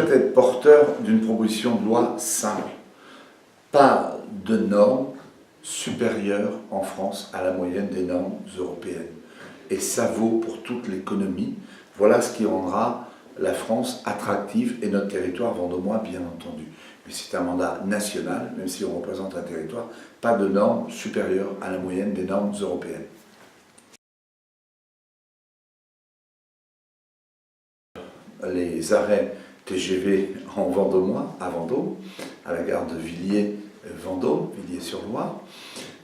souhaite être porteur d'une proposition de loi simple. Pas de normes supérieures en France à la moyenne des normes européennes. Et ça vaut pour toute l'économie. Voilà ce qui rendra la France attractive et notre territoire vendômois, bien entendu. Mais c'est un mandat national, même si on représente un territoire, pas de normes supérieures à la moyenne des normes européennes. Les arrêts TGV en vendômois, à Vendôme, à la gare de Villiers-Vendôme, Villiers-sur-Loire.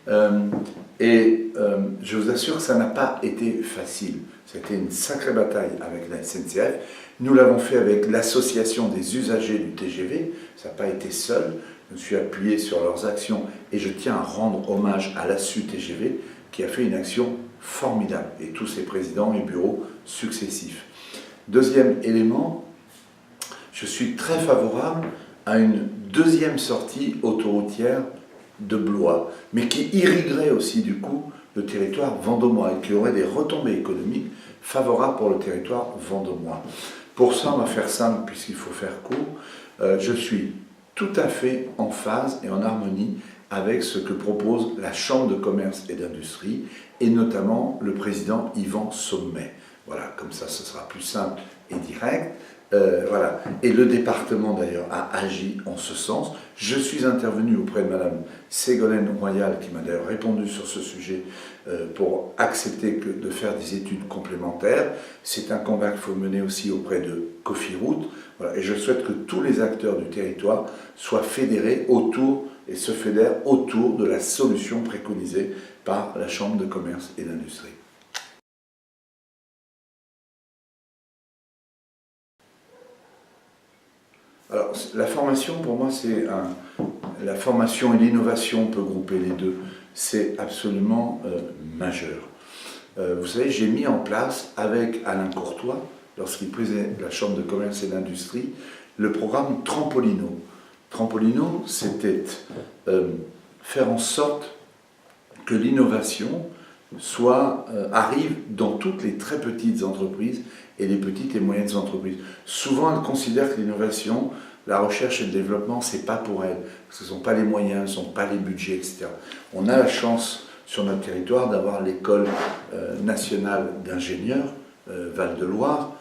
Je vous assure que ça n'a pas été facile. C'était une sacrée bataille avec la SNCF. Nous l'avons fait avec l'association des usagers du TGV. Ça n'a pas été seul. Je me suis appuyé sur leurs actions et je tiens à rendre hommage à l'ASSU TGV qui a fait une action formidable et tous ses présidents et bureaux successifs. Deuxième élément, je suis très favorable à une deuxième sortie autoroutière de Blois, mais qui irriguerait aussi du coup le territoire vendômois et qui aurait des retombées économiques favorables pour le territoire vendômois. Pour ça, on va faire simple puisqu'il faut faire court. Je suis tout à fait en phase et en harmonie avec ce que propose la Chambre de commerce et d'industrie et notamment le président Yvan Sommet. Voilà, comme ça, ce sera plus simple et direct. Voilà. Et le département d'ailleurs a agi en ce sens. Je suis intervenu auprès de Madame Ségolène Royal qui m'a d'ailleurs répondu sur ce sujet pour accepter de faire des études complémentaires. C'est un combat qu'il faut mener aussi auprès de Cofiroute. Voilà. Et je souhaite que tous les acteurs du territoire soient fédérés autour et se fédèrent autour de la solution préconisée par la Chambre de commerce et d'industrie. Alors, la formation, pour moi, c'est la formation et l'innovation, on peut grouper les deux, c'est absolument majeur. Vous savez, j'ai mis en place, avec Alain Courtois, lorsqu'il présidait la Chambre de commerce et d'industrie, le programme Trampolino. Trampolino, c'était faire en sorte que l'innovation arrive dans toutes les très petites entreprises et les petites et moyennes entreprises. Souvent, elles considèrent que l'innovation, la recherche et le développement, c'est pas pour elles, parce que ce ne sont pas les moyens, ce ne sont pas les budgets, etc. On a la chance sur notre territoire d'avoir l'école nationale d'ingénieurs, Val-de-Loire,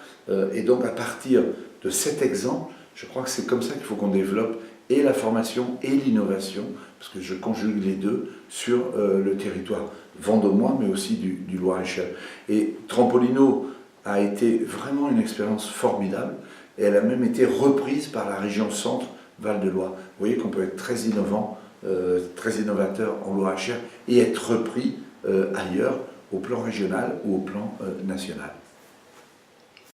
et donc à partir de cet exemple, je crois que c'est comme ça qu'il faut qu'on développe et la formation et l'innovation, parce que je conjugue les deux sur le territoire vendômois, mais aussi du Loir-et-Cher. Et Trampolino a été vraiment une expérience formidable, et elle a même été reprise par la région Centre Val-de-Loire. Vous voyez qu'on peut être très innovant, très innovateur en Loir-et-Cher, et être repris ailleurs, au plan régional ou au plan national.